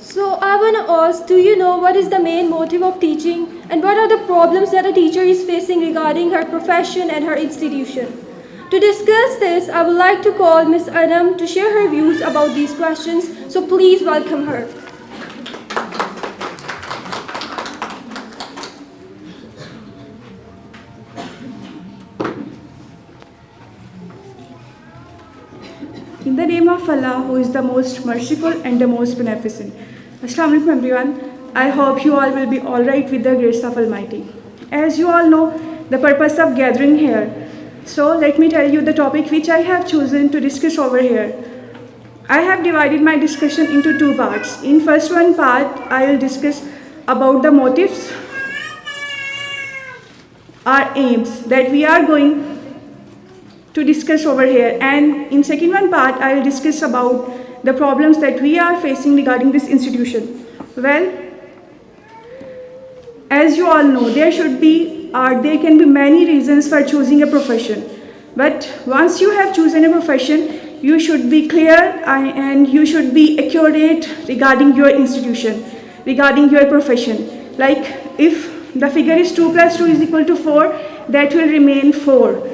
So I want to ask, do you know what is the main motive of teaching and what are the problems that a teacher is facing regarding her profession and her institution? To discuss this, I would like to call Ms. Anam to share her views about these questions, so please welcome her. In the name of Allah, who is the most merciful and the most beneficent. Assalamu alaikum everyone. I hope you all will be alright with the grace of Almighty. As you all know, the purpose of gathering here. So let me tell you the topic which I have chosen to discuss over here. I have divided my discussion into two parts. In first one part, I will discuss about the motives, our aims that we are going to discuss over here, and in second one part I will discuss about the problems that we are facing regarding this institution. Well, as you all know, there can be many reasons for choosing a profession, but once you have chosen a profession, you should be clear and you should be accurate regarding your institution, regarding your profession. Like if the figure is 2 plus 2 is equal to 4, that will remain 4.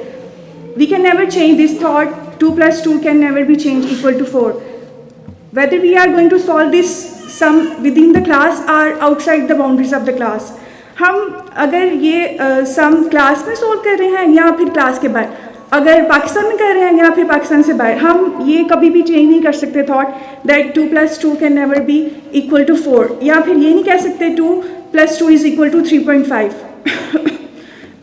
We can never change this thought. 2 plus 2 can never be changed equal to 4. Whether we are going to solve this sum within the class or outside the boundaries of the class, हम अगर ये सम class में solve कर रहे हैं या फिर class के बाहर, अगर पाकिस्तान में कर रहे हैं या फिर पाकिस्तान से बाहर, हम ये कभी भी चेंज नहीं कर सकते thought that 2 plus 2 can never be equal to 4, या फिर ये नहीं कह सकते 2 plus 2 इज इक्वल टू 3.5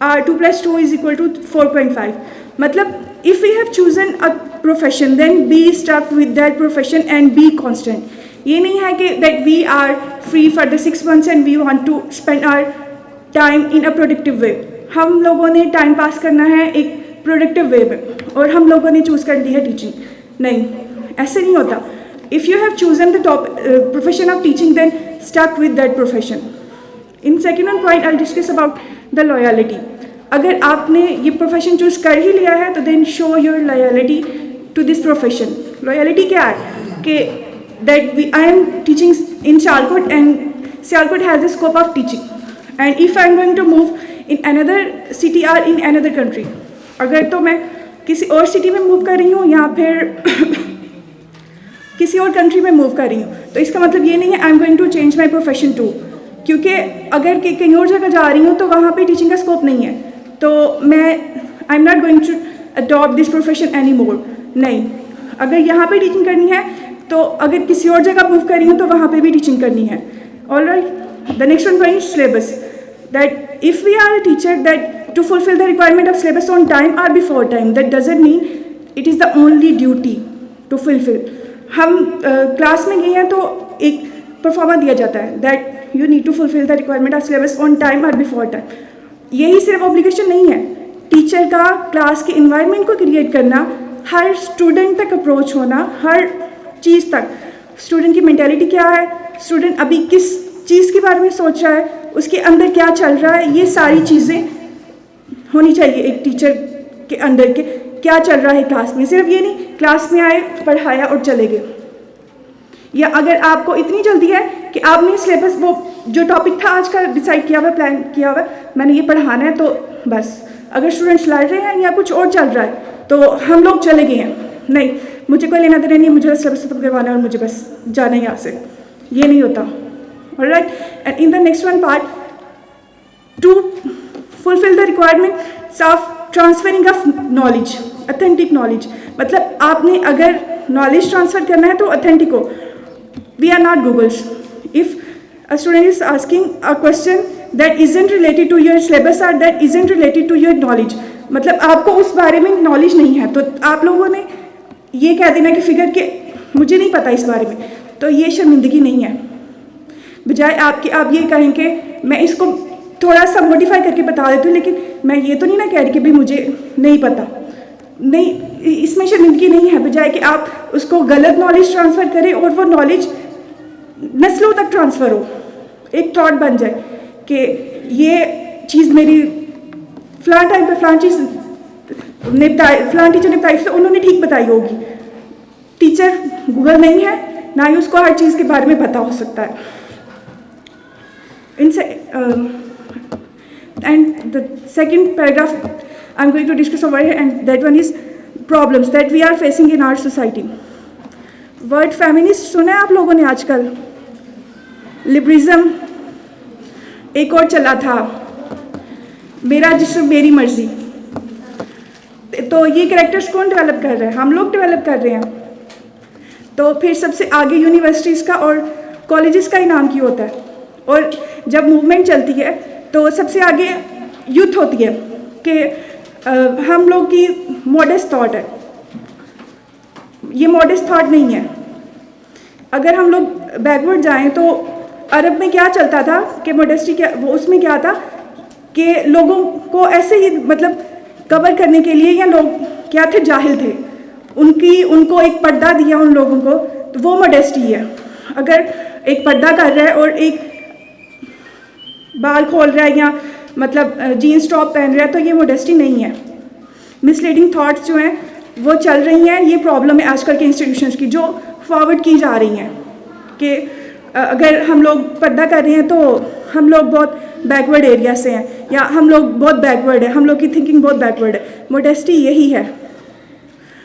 और 2 plus 2 इज इक्वल टू 4.5. मतलब if we have chosen a profession, then be stuck with that profession and be constant. ये नहीं है कि that we are free for the 6 months and we want to spend our time in a productive way. हम लोगों ने time pass करना है एक प्रोडक्टिव वे में और हम लोगों ने चूज़ कर ली है टीचिंग. नहीं, ऐसे नहीं होता. If you have chosen the profession of teaching, then stuck with that profession. In second one point, I'll discuss about the loyalty. अगर आपने ये प्रोफेशन चूज़ कर ही लिया है तो then show your loyalty to this profession. Loyalty क्या है कि that I am teaching in Sialkot and Sialkot has the scope of teaching, and if I am going to move in another city और in another country, अगर तो मैं किसी और city में मूव कर रही हूँ या फिर किसी और कंट्री में मूव कर रही हूँ, तो इसका मतलब ये नहीं है I am going to change my profession too. क्योंकि अगर कहीं और जगह जा रही हूँ तो वहाँ पे टीचिंग का स्कोप नहीं है, तो मैं I am not going to adopt this profession any more. नहीं, अगर यहाँ पे टीचिंग करनी है तो अगर किसी और जगह मूव कर रही हूँ तो वहाँ पे भी टीचिंग करनी है. All right. The next one point syllabus, that if we are a teacher that to fulfil the requirement of syllabus on time और before time, that doesn't mean it is the only duty to fulfill. हम class में गए हैं तो एक proforma दिया जाता है that you need to fulfil the requirement of syllabus on time और बिफोर टाइम. यही सिर्फ ऑब्लिगेशन नहीं है, टीचर का क्लास के इन्वायरमेंट को क्रिएट करना, हर स्टूडेंट तक अप्रोच होना, हर चीज़ तक. स्टूडेंट की मेंटालिटी क्या है, स्टूडेंट अभी किस चीज़ के बारे में सोच रहा है, उसके अंदर क्या चल रहा है, ये सारी चीज़ें होनी चाहिए एक टीचर के अंदर के क्या चल रहा है क्लास में. सिर्फ ये नहीं क्लास में आए, पढ़ाया और चले गए. या अगर आपको इतनी जल्दी है कि आपने सिलेबस वो जो टॉपिक था आज का डिसाइड किया हुआ, प्लान किया हुआ, मैंने ये पढ़ाना है, तो बस अगर स्टूडेंट्स लड़ रहे हैं या कुछ और चल रहा है तो हम लोग चले गए हैं. नहीं, मुझे कोई लेना देना नहीं, मुझे सिलेबस खत्म करवाना है और मुझे बस जाना है यहाँ से. ये नहीं होता. Alright. And in the next one part, to fulfil the requirements of transferring of knowledge, authentic knowledge. मतलब आपने अगर नॉलेज ट्रांसफ़र करना है तो ऑथेंटिक हो. We are not Googles. If a student is asking a question that isn't related to your syllabus or that isn't related to your knowledge, मतलब आपको उस बारे में नॉलेज नहीं है, तो आप लोगों ने ये कह देना कि फिगर के मुझे नहीं पता इस बारे में, तो ये शर्मिंदगी नहीं है. बजाय आपके आप ये कहें कि मैं इसको थोड़ा सा मॉडिफाई करके बता देती हूँ, लेकिन मैं ये तो नहीं ना कह रही कि भाई मुझे नहीं पता. नहीं, इसमें शर्मिंदगी नहीं है. बजाय कि आप उसको गलत नॉलेज ट्रांसफ़र करें और वो नॉलेज नस्लों तक ट्रांसफ़र हो, एक थॉट बन जाए कि ये चीज़ मेरी फ़लाँ टाइम पे फ़लाँ चीज़ फ़लाँ टीचर ने बताई, तो उन्होंने ठीक बताई होगी. टीचर गूगल नहीं है, ना ही उसको हर चीज़ के बारे में पता हो सकता है। इनसे and the second paragraph I am going to discuss over here and that one is problems that we are facing in our society. Word feminist सुना है आप लोगों ने आजकल? लिबरिज्म, एक और चला था मेरा जिस्म मेरी मर्जी। तो ये कैरेक्टर्स कौन डेवलप कर रहे हैं? हम लोग डेवलप कर रहे हैं। तो फिर सबसे आगे यूनिवर्सिटीज़ का और कॉलेजेस का इनाम क्यों होता है? और जब मूवमेंट चलती है तो सबसे आगे यूथ होती है कि हम लोग की मॉडेस्ट थॉट है। ये मॉडेस्ट थॉट नहीं है। अगर हम लोग बैकवर्ड जाएं तो अरब में क्या चलता था कि मॉडेस्टी क्या, वो उसमें क्या था कि लोगों को ऐसे ही मतलब कवर करने के लिए, या लोग क्या थे, जाहिल थे, उनको एक पर्दा दिया उन लोगों को, तो वो मॉडेस्टी है। अगर एक पर्दा कर रहा है और एक बाल खोल रहा है या मतलब जीन्स टॉप पहन रहा है तो ये मॉडेस्टी नहीं है। मिसलीडिंग थॉट्स जो हैं वो चल रही हैं। ये प्रॉब्लम है आजकल के इंस्टीट्यूशंस की जो फॉरवर्ड की जा रही हैं कि अगर हम लोग पर्दा कर रहे हैं तो हम लोग बहुत बैकवर्ड एरिया से हैं, या हम लोग बहुत बैकवर्ड है, हम लोग की थिंकिंग बहुत बैकवर्ड है। मॉडेस्टी यही है।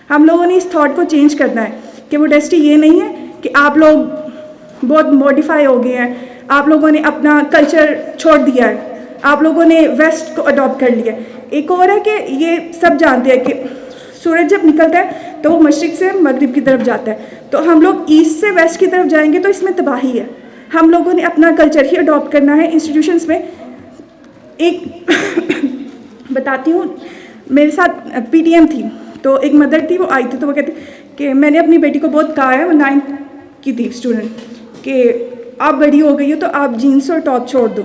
हम लोगों ने इस थॉट को चेंज करना है कि मॉडेस्टी ये नहीं है कि आप लोग बहुत मॉडिफाई हो गए हैं, आप लोगों ने अपना कल्चर छोड़ दिया है, आप लोगों ने वेस्ट को अडॉप्ट कर लिया। एक और है कि ये सब जानते हैं कि सूरज जब निकलता है तो वो मशरिक़ से मगरिब की तरफ जाता है, तो हम लोग ईस्ट से वेस्ट की तरफ जाएंगे तो इसमें तबाही है। हम लोगों ने अपना कल्चर ही अडॉप्ट करना है। इंस्टीट्यूशंस में एक बताती हूँ, मेरे साथ पीटीएम थी तो एक मदर थी, वो आई थी तो वो कहती कि मैंने अपनी बेटी को बहुत कहा है, वो 9th की थी स्टूडेंट, कि आप बड़ी हो गई हो तो आप जीन्स और टॉप छोड़ दो।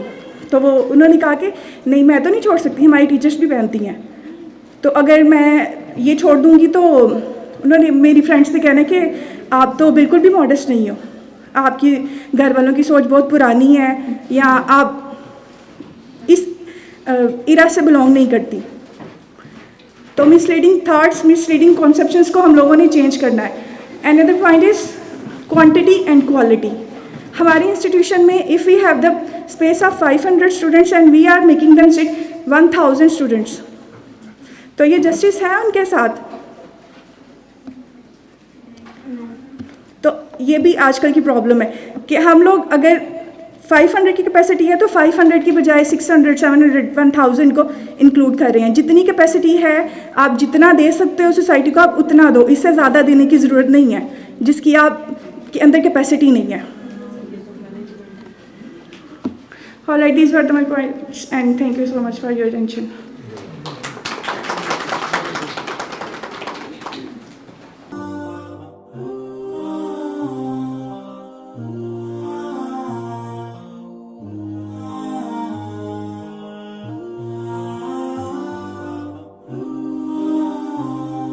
तो वो उन्होंने कहा कि नहीं मैं तो नहीं छोड़ सकती, हमारी टीचर्स भी पहनती हैं, तो अगर मैं ये छोड़ दूँगी तो उन्होंने मेरी फ्रेंड्स से कहना कि आप तो बिल्कुल भी मॉडेस्ट नहीं हो, आपकी घर वालों की सोच बहुत पुरानी है, या आप इस इरा से बिलोंग नहीं करती। तो मिसलीडिंग थॉट्स, मिसलीडिंग कॉन्सेप्शंस को हम लोगों ने चेंज करना है। Another point is quantity and quality. हमारे इंस्टीट्यूशन में if we have the space of 500 students and we are making them sit 1000 students, तो ये जस्टिस है उनके साथ? तो ये भी आजकल की प्रॉब्लम है कि हम लोग अगर 500 की कैपेसिटी है तो 500 की बजाय 600, 700, 1000 को इंक्लूड कर रहे हैं। जितनी कैपेसिटी है आप जितना दे सकते हो सोसाइटी को आप उतना दो, इससे ज़्यादा देने की ज़रूरत नहीं है जिसकी आपके अंदर कैपेसिटी नहीं है। All right, these were my points and thank you so much for your attention.